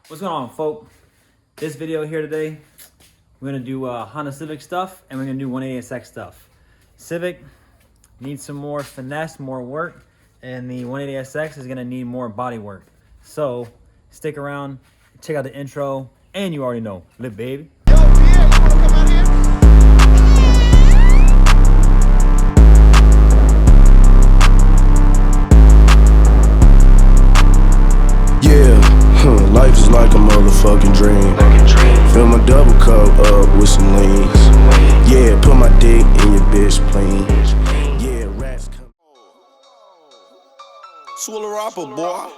What's going on, folk? This video here today, we're gonna do Honda Civic stuff, and we're gonna do 180SX stuff. Civic needs some more finesse, more work, and the 180SX is gonna need more body work. So stick around, check out the intro, and you already know, live baby. Yo, Pierre, you wanna come out here? Life is like a motherfucking dream. Fill my double cup up with some lean. Yeah, put my dick in your bitch, please. Yeah, rats come. Swiller rapper, boy.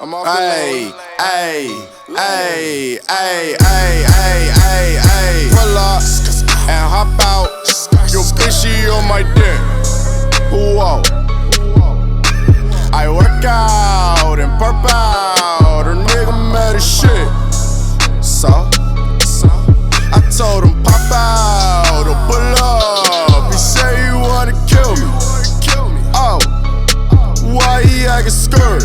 I'm off Ay, pull up and hop out. Yo, bitch, she on my dick. Whoa. I work out and burp out. Her nigga mad as shit. So I told him pop out or pull up. He say he wanna kill me. Oh, why he acting scared?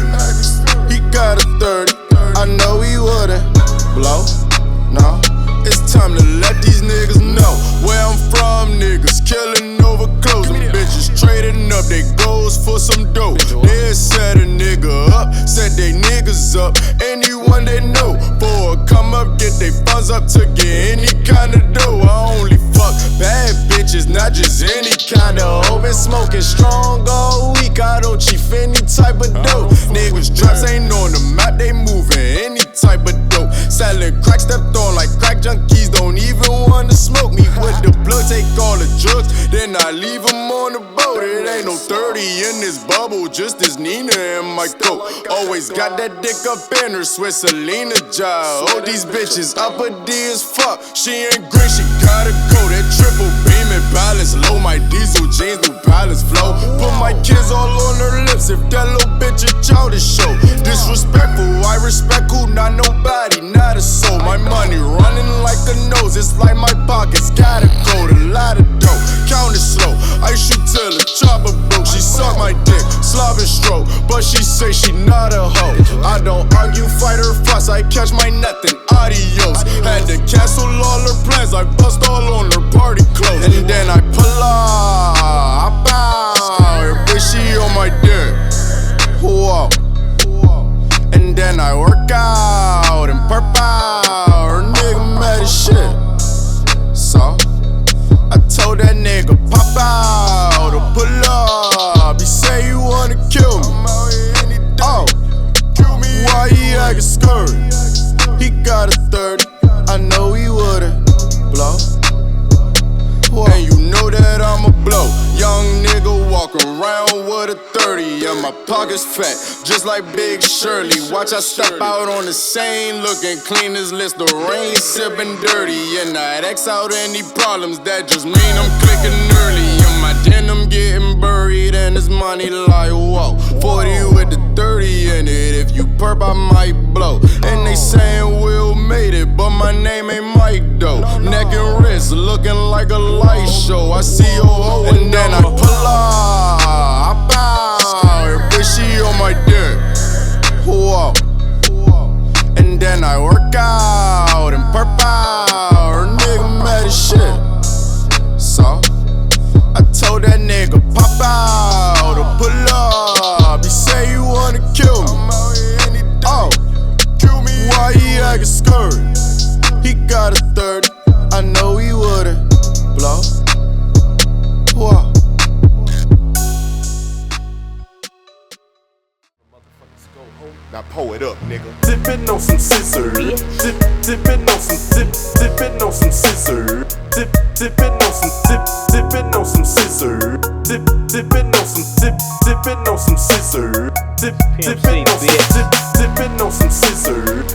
He got a 30. I know he wouldn't blow. No, it's time to let these niggas know where I'm from. Niggas killing over clothes and bitches trading up they goals for some dope. They set a nigga up, set they niggas up. Anyone they know for a come up, get they funds up to get any kind of dough. I only fuck bad bitches, not just any kind of hoe. Been smoking strong all week, I don't chief any type of dope. Niggas drops ain't on the map, they moving any type of dope. Selling crack, stepped on like crack junkies, don't even wanna smoke me with the blood. Take all the drugs, then I leave them on the boat. It ain't no 30 in this bubble, just as Nina in my coat. Always got that dick up in her Swissalina job. Oh, these bitches upper D as fuck. She ain't green, she gotta go. That triple beam and balance low. My diesel jeans, new balance flow. Put my kids all on her lips. If that little bitch a childish show. Disrespectful, I respect who, not nobody, not a soul. My money running like a nose. It's like my pockets gotta go. A lot of dough, count it slow. I shoot till the chopper broke. She suck my dick, slob and stroke, but she say she not a hoe. I don't argue, fight or fuss. I catch my nut then adios. Had to cancel all her plans. I bust all on her party clothes, and then I pull up, her bitch she on my dick. Whoa. And then I work out and perp out. Her nigga mad as shit. So I told that nigga pop out or pull up. He say he wanna kill me. Oh, why he acting scared? He got a 30. I know he wouldn't blow. And you know that I'ma blow. Young nigga walk around with a 30 and my pockets fat, just like Big Shirley. Watch I step out on the scene, looking clean as Listerine, sipping dirty, and I'd X out any problems. That just mean I'm clicking early. And my denim getting buried and this money like whoa. 40 with the 30 in it. If you perp, I might blow. And they saying Will made it, but my name ain't Mike though. Neck and wrist looking like a light show. I see your hoe and then I pull up, her bitch she on my dick. Whoa. And then I work out and perp out. Her nigga mad as shit. So I told that nigga pop out or pull up. He say he wanna kill me. Oh, why he acting scared? He got a 30. I know he wouldn't blow. Whoa. Now pull it up, nigga. Dipping on some scissors. Dipping on some dipping on some scissors. Dipping on some dipping on some scissors. Dipping on some dipping on some scissors. Dipping on some scissors.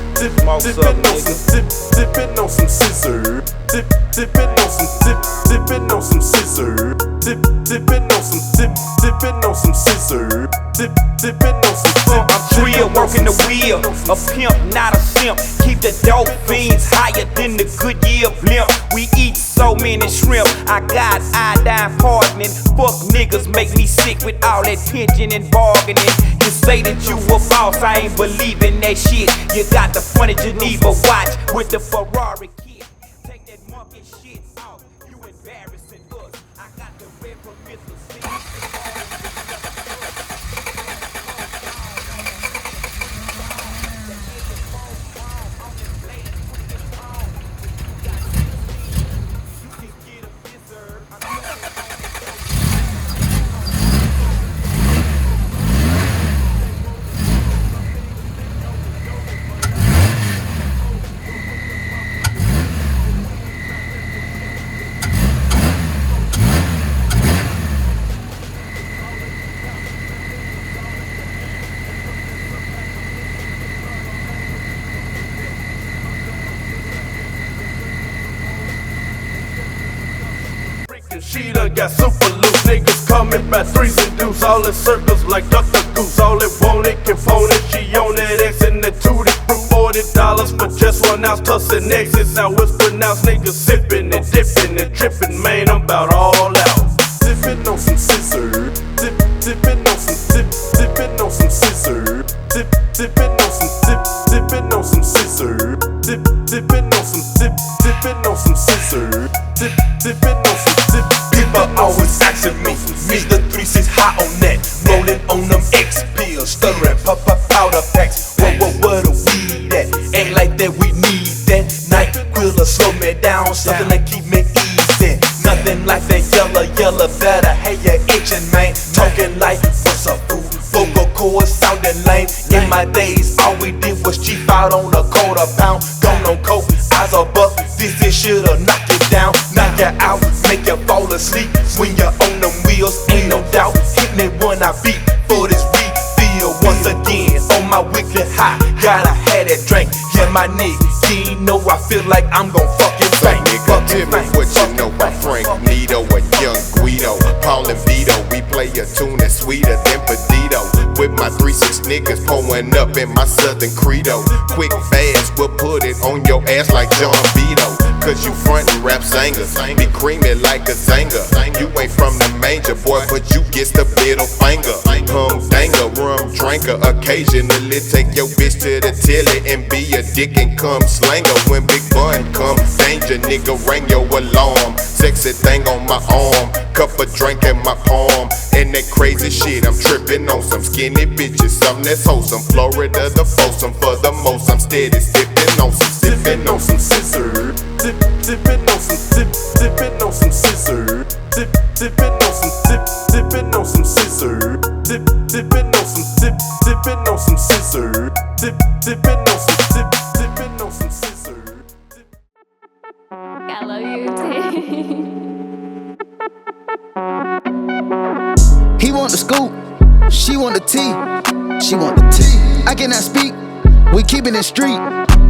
Dipping on some scissors. dipping on some scissor. Dipping on some scissor. Dipping on some. I'm real, working the wheel. A pimp, not a simp. Keep the dope fiends higher than the Goodyear blimp. We eat so many shrimp. I got iodine poisoning. Fuck niggas make me sick with all that pinching and bargaining. You say that you a boss, I ain't believing that shit. You got the funny Geneva watch with the Ferrari kit. Take that monkey shit off. You embarrassing us. I got the red permissive shit. She done got super loose, niggas coming by threes and deuce. All in circles like Dr. Goose. All it want it can phone it. She on that X and the tootie fruit. $40 for just 1 ounce plus an X. It's how it's pronounced. Niggas sipping and dipping and tripping. Man, I'm about all out. Dipping on some scissor. Dipping on some dipping on some scissor. Dipping on some dipping on some scissor. Dipping on some dipping on some scissor. Dipping on some People always asking me, Mr. 3-6 high on that. Rolling on them X pills, stuttering, pop powder packs. What a weed at? Ain't like that, we need that. Night quiller, slow me down, something that keep me easy. Nothing like that yellow better. Hey, you itching, man. Talking like, what's up, fool? Vocal cords sounding lame. In my days, all we did was cheap out on a quarter pound. Gone on coke, eyes are buck. This should've knocked it down, knock you out, make you fall asleep. When you're on them wheels, ain't no doubt. Hitting it when I beat for this refill. Once again, on my weekly high, gotta have that drink. Yeah, my nigga, you know I feel like I'm gon' fucking bang. Nigga, tell me what you know about Frank Nito or Young Guido. Paul and Vito, we play a tune that's sweeter than Pedito. With my 3-6 niggas pulling up in my Southern Credo. Quick, fast, we'll put it on your ass like John Vito. Cause you frontin' rap singers, be creamy like a zanger. You ain't from the manger, boy, but you get the middle finger. Danger, rum drinker, occasionally take your bitch to the tilly and be a dick and come slanger. When Big Bun come, danger, nigga, ring your alarm. Sexy thing on my arm, cup of drink in my palm. And that crazy shit, I'm tripping on some skinny bitches, something that's wholesome. Florida the foursome for the most, I'm steady sipping on some, sipping on some scissor. Dipping on some dipping on some scissor. Dipping on some dipping on some scissor. Dipping on some dipping on some scissor. Dipping on some dipping on some scissor. I love you too. He want the scoop, she want the tea, she want the tea. I cannot speak, we keepin' it street,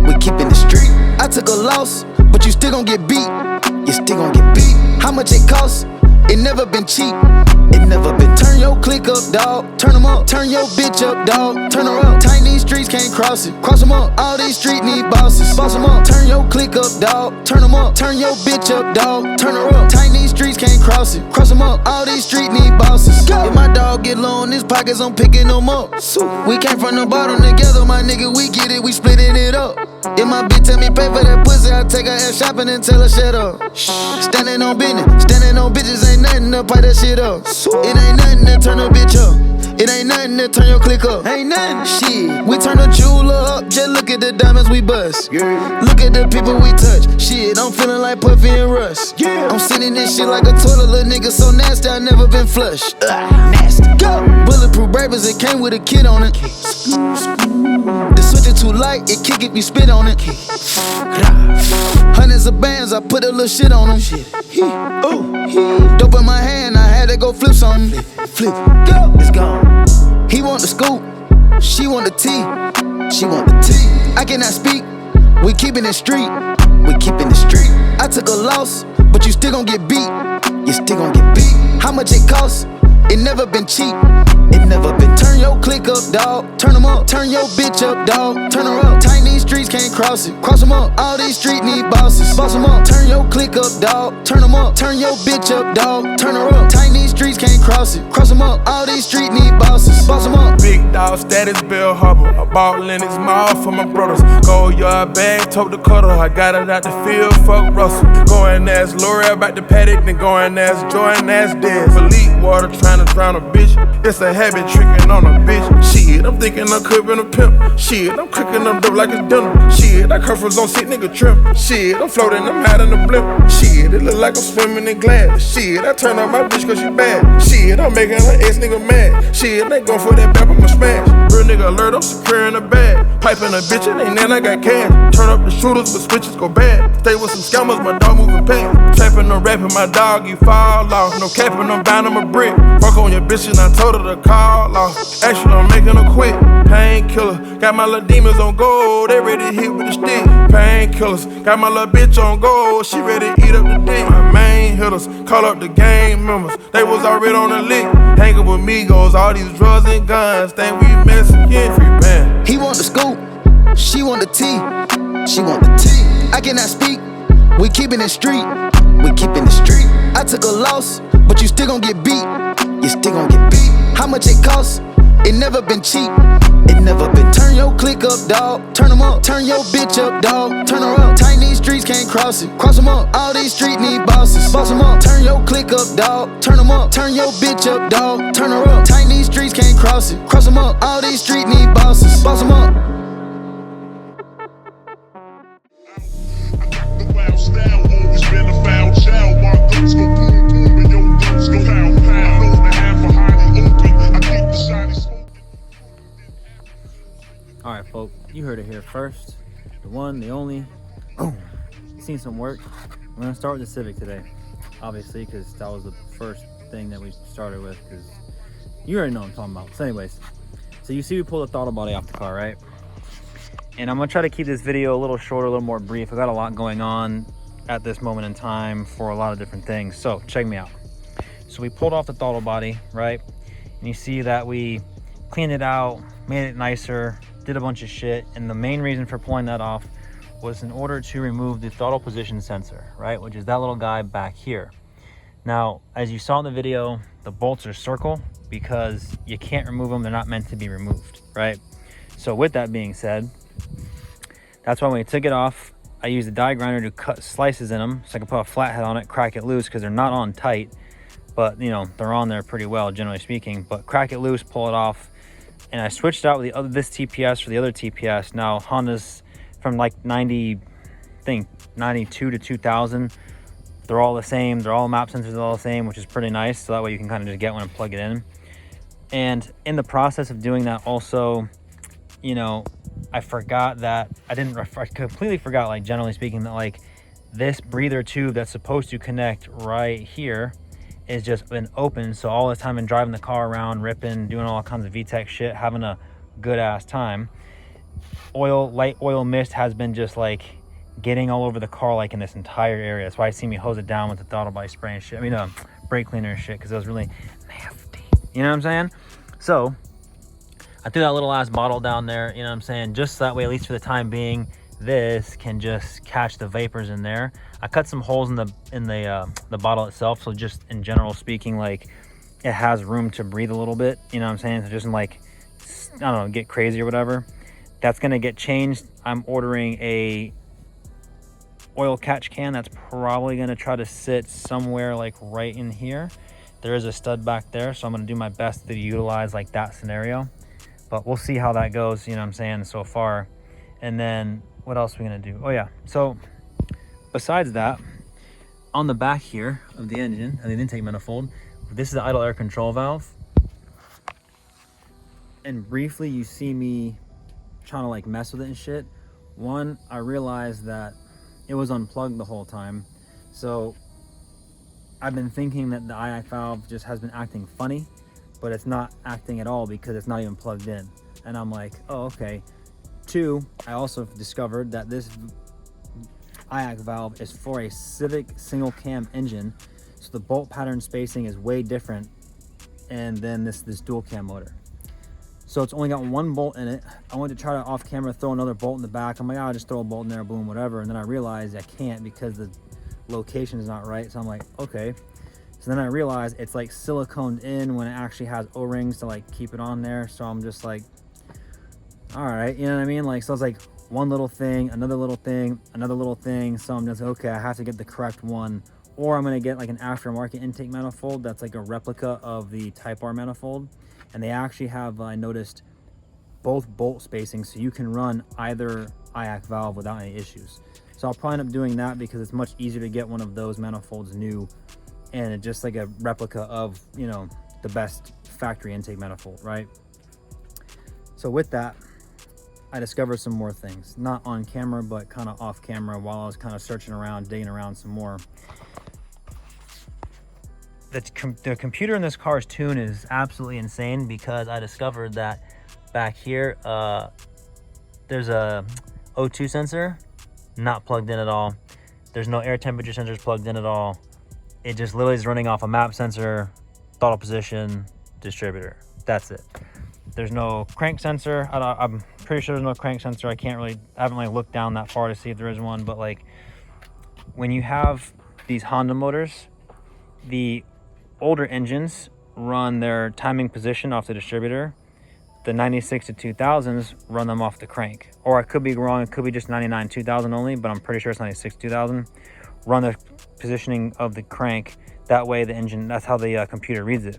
we keepin' it street. I took a loss, but you still gon' get beat, you still gon' get beat. How much it costs? It never been cheap, it never been. Turn your click up, dawg, turn them up. Turn your bitch up, dawg, turn her up. Tiny streets can't cross it, cross them up. All these streets need bosses, boss them up. Turn your click up, dawg, turn them up. Turn your bitch up, dawg, turn her up. Tiny streets can't cross it, cross them up. All these streets need bosses. If my dog get low in his pockets, I'm picking them up. We came from the bottom together, my nigga, we get it, we splitting it up. If my bitch tell me pay for that pussy, I take her ass shopping and tell her shut up. Standing on business, standing on bitches ain't nothing to pipe that shit up. It ain't nothing to turn a bitch up. It ain't nothing to turn your click up. Ain't nothing. Shit, we turn the jeweler up. Just look at the diamonds we bust. Yeah. Look at the people we touch. Shit, I'm feeling like Puffy and Russ. Yeah. I'm sitting this shit like a toilet, little nigga so nasty I never been flushed. Nasty. Go. Bulletproof bravers, it came with a kid on it. The switch is too light, it kick if you spit on it. Hundreds of bands, I put a little shit on them. Dope in my hand, I had to go flip something. Flip, go, it's gone. He want the scoop, she want the tea, she want the tea. I cannot speak, we keepin' it street, we keepin' the street. I took a loss, but you still gon' get beat. You still gon' get beat. How much it costs? It never been cheap. It never been. Turn your click up, dawg. Turn 'em up. Turn your bitch up, dawg. Turn her up. Tiny streets can't cross it. Cross 'em up. All these streets need bosses. Boss 'em up. Turn your click up, dawg. Turn 'em up. Turn your bitch up, dawg. Turn her up. Tiny streets can't cross it. Cross 'em up. All these streets need bosses. Boss 'em up. Big dog status, Bill Harbor. A ball in his mouth for my brothers. Gold yard bag, tote the cutter. I got it out the field, fuck Russell. Going as L'Oreal back to Paddock, then going as Jordan as Dez. Elite water trying to drown a bitch. It's a habit tricking on a bitch. Shit, I'm thinking I'm clipping a pimp. Shit, I'm cooking them dope like it's dinner. Shit, that curfew's on sick nigga trim. Shit, I'm floating, I'm hot in the blimp. Shit, it look like I'm swimming in glass. Shit, I turn on my bitch cause she bad. Shit, I'm making her ex nigga mad. Shit, they gon' for that back, I'ma smash. Real nigga alert, I'm securing a bag. Piping a bitch, it ain't then I got cash. Turn up the shooters, but switches go bad. Stay with some scammers, my dog moving past. Trapping or rapping, my dog, you fall off. No capping, I'm bound, I'm a brick. Fuck on your bitch and I told her to call off. Actually, I'm making her quit. Painkiller, got my little demons on gold. They ready to hit with the stick. Painkillers, got my little bitch on gold. She ready to eat up the dick. My main hitters, call up the gang members. They was already on the lick. Hanging with Migos, all these drugs and guns. Think we Mexican, free band. He want the scoop, she want the tea. She want the tea. I cannot speak, we keepin' it street. We keepin' the street. I took a loss, but you still gon' get beat. You still gon' get beat. How much it costs? It never been cheap. It never been. Turn your click up, dawg. Turn 'em up. Turn your bitch up, dawg. Turn her up. Tiny streets can't cross it. Cross 'em up. All these streets need bosses. Boss 'em up. Turn your click up, dawg. Turn 'em up. Turn your bitch up, dawg. Turn her up. Tiny streets can't cross it. Cross 'em up. All these streets need bosses. Boss 'em up. The wild style always been a foul child. My guns go boom boom and your guns go pow pow. I know the half a hiding open. I keep the shiny smoking. All right, folks, you heard it here first. The one, the only. Boom. Seen some work. We're gonna start with the Civic today, obviously, because that was the first thing that we started with. Because you already know what I'm talking about. So, anyways, so you see we pulled the throttle body off the car, right? And I'm gonna try to keep this video a little shorter, a little more brief. I got a lot going on at this moment in time for a lot of different things. So check me out. So we pulled off the throttle body, right? And you see that we cleaned it out, made it nicer, did a bunch of shit. And the main reason for pulling that off was in order to remove the throttle position sensor, right? Which is that little guy back here. Now, as you saw in the video, the bolts are circle because you can't remove them. They're not meant to be removed, right? So with that being said, that's why when we took it off, I used a die grinder to cut slices in them so I can put a flathead on it, crack it loose, because they're not on tight, but you know, they're on there pretty well, generally speaking. But crack it loose, pull it off, and I switched out with the other, this TPS for the other TPS. Now Honda's from like 92 to 2000. They're all the same. They're all map sensors are all the same, which is pretty nice. So that way you can kind of just get one and plug it in. And in the process of doing that, also, you know, I forgot that I completely forgot, like generally speaking, that like this breather tube that's supposed to connect right here is just been open. So all this time in driving the car around, ripping, doing all kinds of VTEC shit, having a good ass time, light oil mist has been just like getting all over the car, like in this entire area. That's why I see me hose it down with the throttle body spray and shit. I mean, brake cleaner and shit, because it was really nasty. You know what I'm saying? So I threw that little ass bottle down there, you know what I'm saying? Just so that way, at least for the time being, this can just catch the vapors in there. I cut some holes in the bottle itself, so just in general speaking, like it has room to breathe a little bit, you know what I'm saying? So it doesn't like, I don't know, get crazy or whatever. That's gonna get changed. I'm ordering a oil catch can that's probably gonna try to sit somewhere like right in here. There is a stud back there, so I'm gonna do my best to utilize like that scenario. But we'll see how that goes, you know what I'm saying, so far. And then what else are we gonna do? Oh yeah, so besides that, on the back here of the engine, the intake manifold, this is the idle air control valve. And briefly, you see me trying to like mess with it and shit. One, I realized that it was unplugged the whole time. So I've been thinking that the IAC valve just has been acting funny, but it's not acting at all because it's not even plugged in. And I'm like, oh, okay. Two, I also discovered that this IAC valve is for a Civic single cam engine, so the bolt pattern spacing is way different, and then this dual cam motor. So it's only got one bolt in it. I went to try to off camera throw another bolt in the back. I'm like, I'll just throw a bolt in there, boom, whatever. And then I realized I can't because the location is not right. So I'm like, okay. So then I realized it's like siliconed in when it actually has O-rings to like keep it on there. So I'm just like, all right, you know what I mean? Like, so it's like one little thing, another little thing, another little thing. So I'm just, okay, I have to get the correct one, or I'm gonna get like an aftermarket intake manifold that's like a replica of the Type R manifold. And they actually have, I noticed, both bolt spacing, so you can run either IAC valve without any issues. So I'll probably end up doing that because it's much easier to get one of those manifolds new, and it's just like a replica of, you know, the best factory intake manifold, right? So with that, I discovered some more things, not on camera, but kind of off camera while I was kind of searching around, digging around some more. The computer in this car's tune is absolutely insane because I discovered that back here, there's a O2 sensor not plugged in at all. There's no air temperature sensors plugged in at all. It just literally is running off a map sensor, throttle position, distributor. That's it. There's no crank sensor. I'm pretty sure there's no crank sensor. I haven't like looked down that far to see if there is one, but like when you have these Honda motors, the older engines run their timing position off the distributor. The 96 to 2000s run them off the crank. Or I could be wrong, it could be just 99 2000 only, but I'm pretty sure it's 96 2000. Run the positioning of the crank. That way the engine, that's how the computer reads it.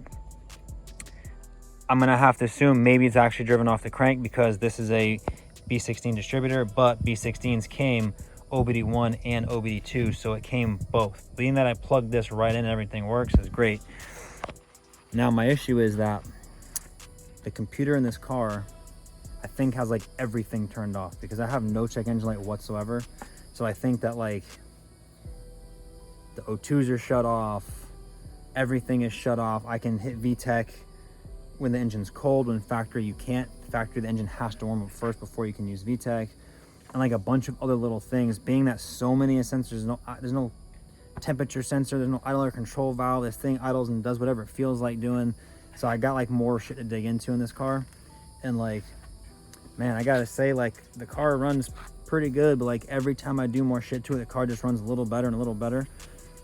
I'm gonna have to assume maybe it's actually driven off the crank because this is a B16 distributor, but B16s came OBD1 and OBD2, so it came both. Being that I plugged this right in and everything works is great. Now my issue is that the computer in this car, I think, has like everything turned off because I have no check engine light whatsoever. So I think that like the O2s are shut off, everything is shut off. I can hit VTEC when the engine's cold. When factory you can't. Factory the engine has to warm up first before you can use VTEC, and like a bunch of other little things. Being that so many sensors, there's no temperature sensor, there's no idler control valve. This thing idles and does whatever it feels like doing. So I got like more shit to dig into in this car, and like, man, I gotta say, like, the car runs pretty good, but like every time I do more shit to it, the car just runs a little better and a little better.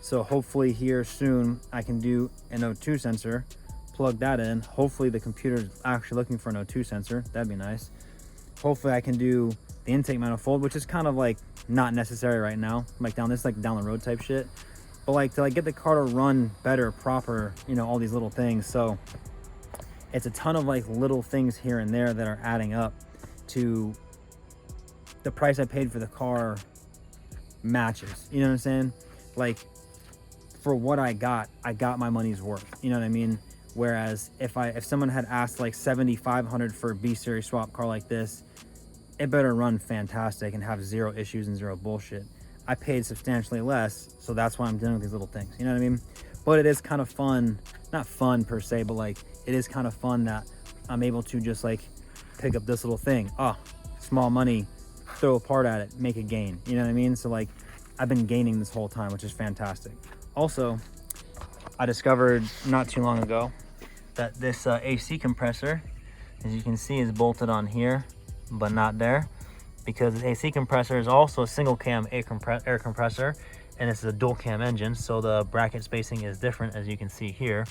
So hopefully here soon I can do an O2 sensor, plug that in. Hopefully the computer's actually looking for an O2 sensor. That'd be nice. Hopefully I can do the intake manifold, which is kind of like not necessary right now. Like down the road type shit. But like to like get the car to run better, proper, you know, all these little things. So it's a ton of like little things here and there that are adding up to the price I paid for the car matches. You know what I'm saying? Like, for what I got my money's worth. You know what I mean? Whereas if someone had asked like $7,500 for a B series swap car like this, it better run fantastic and have zero issues and zero bullshit. I paid substantially less, so that's why I'm dealing with these little things. You know what I mean? But it is kind of fun, not fun per se, but like it is kind of fun that I'm able to just like pick up this little thing. Oh, small money, throw a part at it, make a gain. You know what I mean? So like I've been gaining this whole time, which is fantastic. Also, I discovered not too long ago that this AC compressor, as you can see, is bolted on here, but not there, because the AC compressor is also a single cam air compressor, and it's a dual cam engine, so the bracket spacing is different, as you can see here.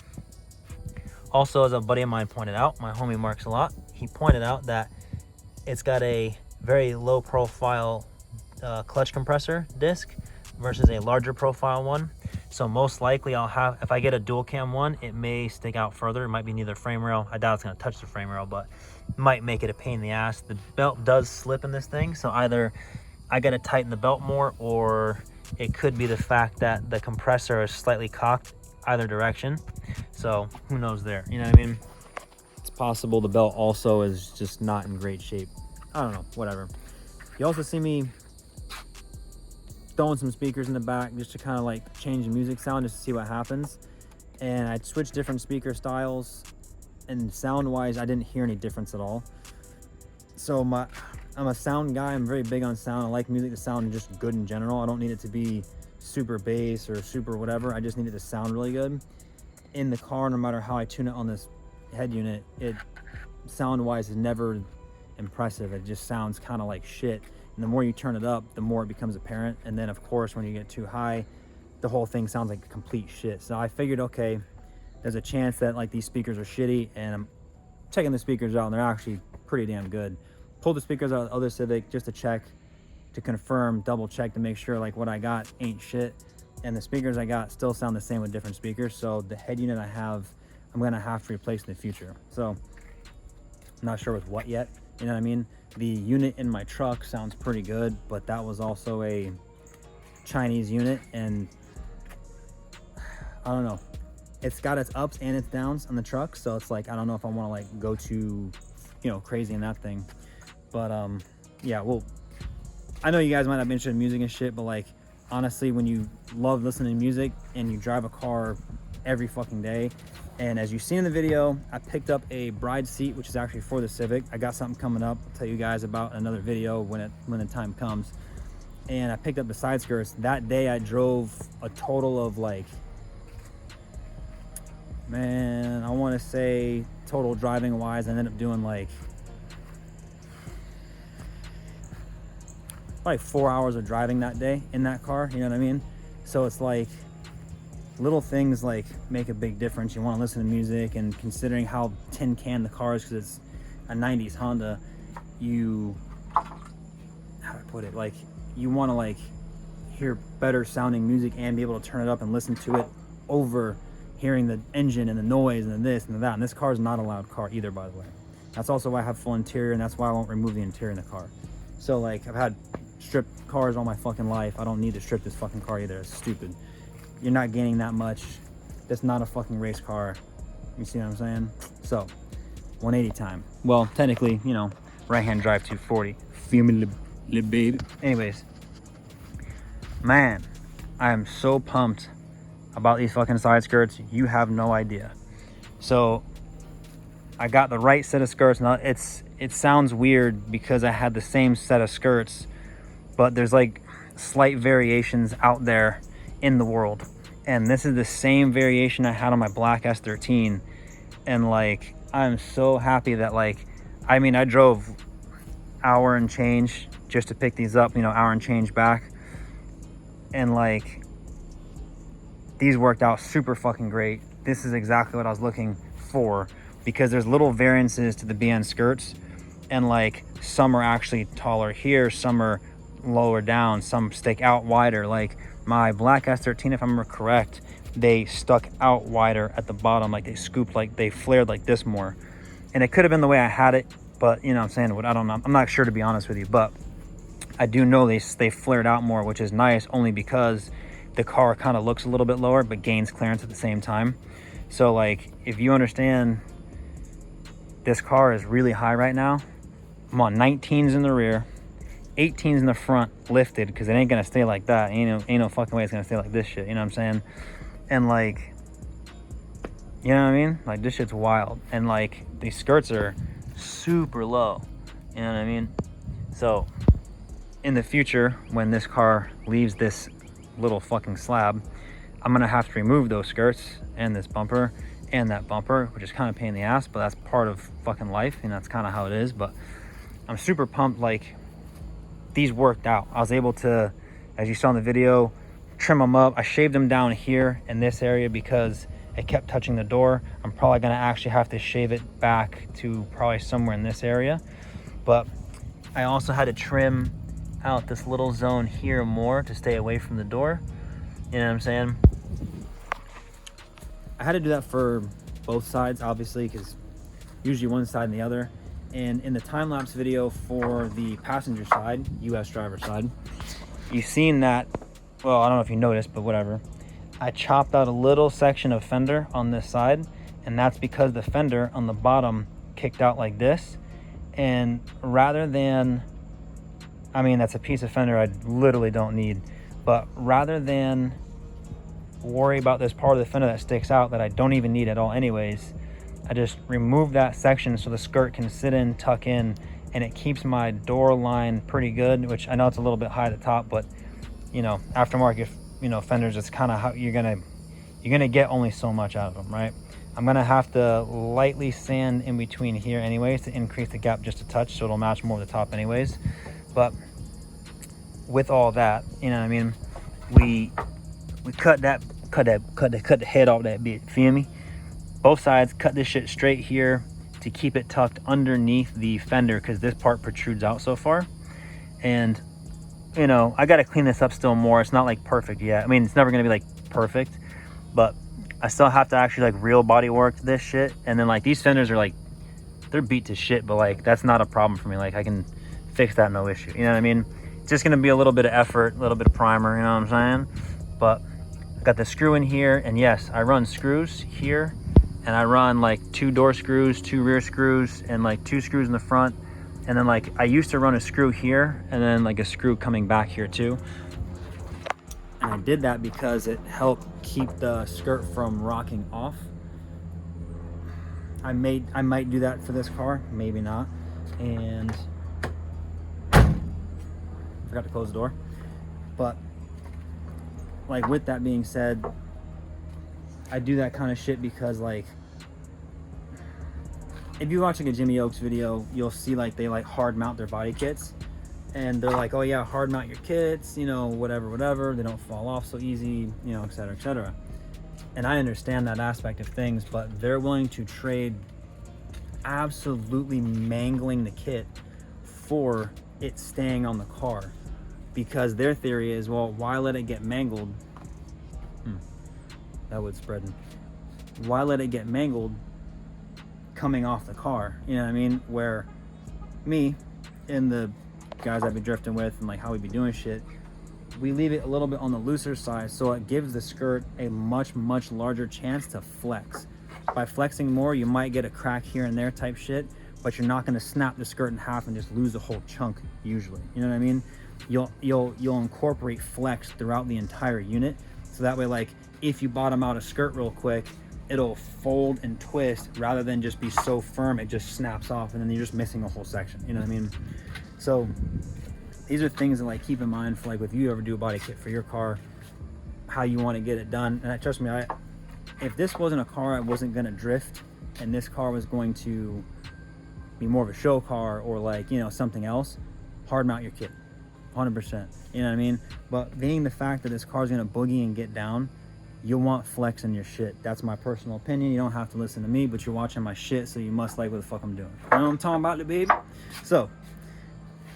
Also, as a buddy of mine pointed out, my homie Marks a lot, he pointed out that it's got a very low profile clutch compressor disc versus a larger profile one. So most likely I'll have, if I get a dual cam one, it may stick out further. It might be near the frame rail. I doubt it's gonna touch the frame rail, but it might make it a pain in the ass. The belt does slip in this thing, so either I gotta tighten the belt more, or it could be the fact that the compressor is slightly cocked either direction. So who knows there, you know what I mean? It's possible the belt also is just not in great shape. I don't know, whatever. You also see me throwing some speakers in the back just to kind of like change the music sound, just to see what happens. And I switched different speaker styles, and sound wise I didn't hear any difference at all. So I'm a sound guy. I'm very big on sound. I like music to sound just good in general. I don't need it to be super bass or super whatever. I just need it to sound really good. In the car, no matter how I tune it on this head unit, it sound-wise is never impressive. It just sounds kind of like shit. And the more you turn it up, the more it becomes apparent. And then, of course, when you get too high, the whole thing sounds like complete shit. So I figured, okay, there's a chance that like these speakers are shitty, and I'm checking the speakers out, and they're actually pretty damn good. Pulled the speakers out of the other Civic just to check, to confirm, double check to make sure like what I got ain't shit. And the speakers I got still sound the same with different speakers. So the head unit I have, I'm gonna have to replace in the future. So I'm not sure with what yet, you know what I mean? The unit in my truck sounds pretty good, but that was also a Chinese unit, and I don't know. It's got its ups and its downs on the truck, so it's like I don't know if I want to like go too, you know, crazy in that thing. But yeah, well, I know you guys might not be interested in music and shit, but like honestly, when you love listening to music and you drive a car every fucking day, and as you've seen in the video, I picked up a bride seat, which is actually for the Civic. I got something coming up. I'll tell you guys about another video when the time comes. And I picked up the side skirts. That day I drove a total of like, man, I want to say total driving wise, I ended up doing like 4 hours of driving that day in that car, you know what I mean? So it's like little things like make a big difference. You want to listen to music, and considering how tin can the car is, because it's a 90s Honda, you, how do I put it, like you want to like hear better sounding music and be able to turn it up and listen to it over hearing the engine and the noise and the this and the that. And this car is not a loud car either, by the way. That's also why I have full interior, and that's why I won't remove the interior in the car. So like I've had stripped cars all my fucking life. I don't need to strip this fucking car either. It's stupid. You're not gaining that much. That's not a fucking race car. You see what I'm saying? So 180 time. Well, technically, you know, right hand drive 240. Feel me, little baby. Anyways, man, I am so pumped about these fucking side skirts. You have no idea. So I got the right set of skirts. Now it sounds weird because I had the same set of skirts, but there's like slight variations out there in the world, and this is the same variation I had on my black S13. And like I'm so happy that like, I mean, I drove hour and change just to pick these up, you know, hour and change back, and like these worked out super fucking great. This is exactly what I was looking for, because there's little variances to the BN skirts, and like some are actually taller here, some are lower down, some stick out wider. Like my black S13, if I remember correct, they stuck out wider at the bottom, like they scooped, like they flared like this more. And it could have been the way I had it, but you know what I'm saying, I don't know, I'm not sure, to be honest with you, but I do know they flared out more, which is nice, only because the car kind of looks a little bit lower but gains clearance at the same time. So like if you understand, this car is really high right now. I'm on 19s in the rear, 18s in the front lifted, because it ain't gonna stay like that. Ain't no fucking way it's gonna stay like this shit, you know what I'm saying? And like, you know what I mean? Like this shit's wild. And like these skirts are super low, you know what I mean? So in the future, when this car leaves this little fucking slab, I'm gonna have to remove those skirts and this bumper and that bumper, which is kind of a pain in the ass, but that's part of fucking life, and that's kind of how it is. But I'm super pumped. Like these worked out. I was able to, as you saw in the video, trim them up. I shaved them down here in this area because it kept touching the door. I'm probably gonna actually have to shave it back to probably somewhere in this area. But I also had to trim out this little zone here more to stay away from the door. You know what I'm saying? I had to do that for both sides, obviously, because usually one side and the other. And in the time-lapse video for the passenger side, US driver side, you've seen that, well, I don't know if you noticed, but whatever. I chopped out a little section of fender on this side, and that's because the fender on the bottom kicked out like this. And rather than, I mean, that's a piece of fender I literally don't need, but rather than worry about this part of the fender that sticks out that I don't even need at all anyways, I just remove that section so the skirt can sit in, tuck in, and it keeps my door line pretty good, which I know it's a little bit high at the top, but you know, aftermarket, you know, fenders, it's kind of how you're gonna get only so much out of them, right? I'm gonna have to lightly sand in between here anyways to increase the gap just a touch, so it'll match more of the top anyways. But with all that, you know what I mean, we cut the head off that bit, feel me? Both sides, cut this shit straight here to keep it tucked underneath the fender, because this part protrudes out so far. And you know, I got to clean this up still more. It's not like perfect yet. I mean, it's never gonna be like perfect, but I still have to actually like real body work this shit. And then like these fenders are like, they're beat to shit, but like that's not a problem for me. Like I can fix that, no issue, you know what I mean? It's just gonna be a little bit of effort, a little bit of primer, you know what I'm saying? But I got the screw in here, and yes, I run screws here, and I run like 2 door screws, 2 rear screws, and like 2 screws in the front. And then like I used to run a screw here and then like a screw coming back here too. And I did that because it helped keep the skirt from rocking off. I might do that for this car, maybe not. And forgot to close the door. But like with that being said, I do that kind of shit because like, if you're watching a Jimmy Oaks video, you'll see like they like hard mount their body kits, and they're like, oh yeah, hard mount your kits, you know, whatever, they don't fall off so easy, you know, etc., etc. And I understand that aspect of things, but they're willing to trade absolutely mangling the kit for it staying on the car, because their theory is, well, why let it get mangled? That would spread. Why let it get mangled coming off the car? You know what I mean? Where me and the guys I've been drifting with and like how we be doing shit, we leave it a little bit on the looser side, so it gives the skirt a much larger chance to flex. By flexing more, you might get a crack here and there type shit, but you're not going to snap the skirt in half and just lose a whole chunk usually. You know what I mean? You'll incorporate flex throughout the entire unit, so that way like if you bottom out a skirt real quick, it'll fold and twist rather than just be so firm it just snaps off and then you're just missing a whole section, you know what I mean? So these are things that like keep in mind for like if you ever do a body kit for your car, how you want to get it done. And trust me, if this wasn't a car I wasn't gonna drift, and this car was going to be more of a show car or like, you know, something else, hard mount your kit 100%, you know what I mean? But being the fact that this car's gonna boogie and get down, you'll want flex in your shit. That's my personal opinion. You don't have to listen to me, but you're watching my shit, so you must like what the fuck I'm doing. You know what I'm talking about, baby? So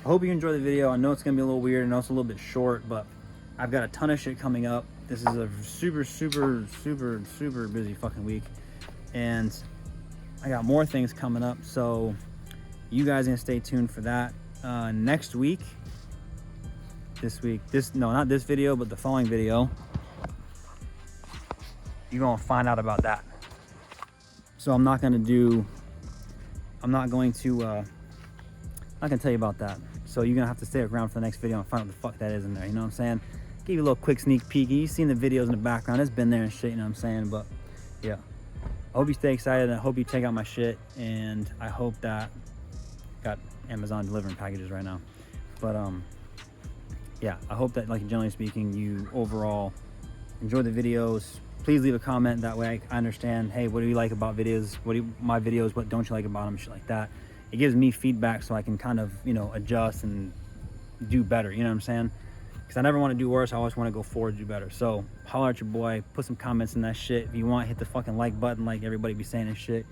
I hope you enjoy the video. I know it's gonna be a little weird. I know it's a little bit short, but I've got a ton of shit coming up. This is a super busy fucking week, and I got more things coming up, so you guys are gonna stay tuned for that. Next week, not this video, but the following video, you're gonna find out about that. So I'm not gonna tell you about that. So you're gonna have to stay around for the next video and find out what the fuck that is in there, you know what I'm saying? Give you a little quick sneak peek. You've seen the videos in the background, it's been there and shit, you know what I'm saying? But yeah, I hope you stay excited. I hope you check out my shit, and I hope that got Amazon delivering packages right now. But yeah, I hope that, like, generally speaking, you overall enjoy the videos. Please leave a comment, that way I understand, hey, what do you like about videos? My videos, what don't you like about them, shit like that. It gives me feedback so I can kind of, you know, adjust and do better, you know what I'm saying? Because I never want to do worse, I always want to go forward, do better. So holler at your boy, put some comments in that shit. If you want, hit the fucking like button like everybody be saying and shit.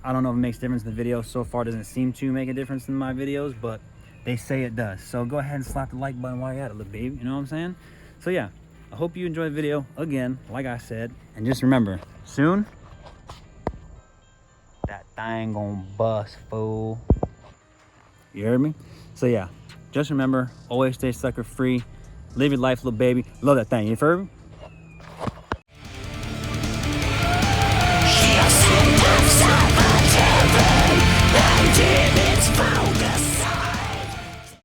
I don't know if it makes a difference in the video. So far, it doesn't seem to make a difference in my videos, but they say it does. So go ahead and slap the like button while you're at it, little baby, you know what I'm saying? So yeah, I hope you enjoy the video, again, like I said. And just remember, soon, that thing gonna bust, fool. You heard me? So yeah, just remember, always stay sucker free. Live your life, little baby. Love that thing, you heard me?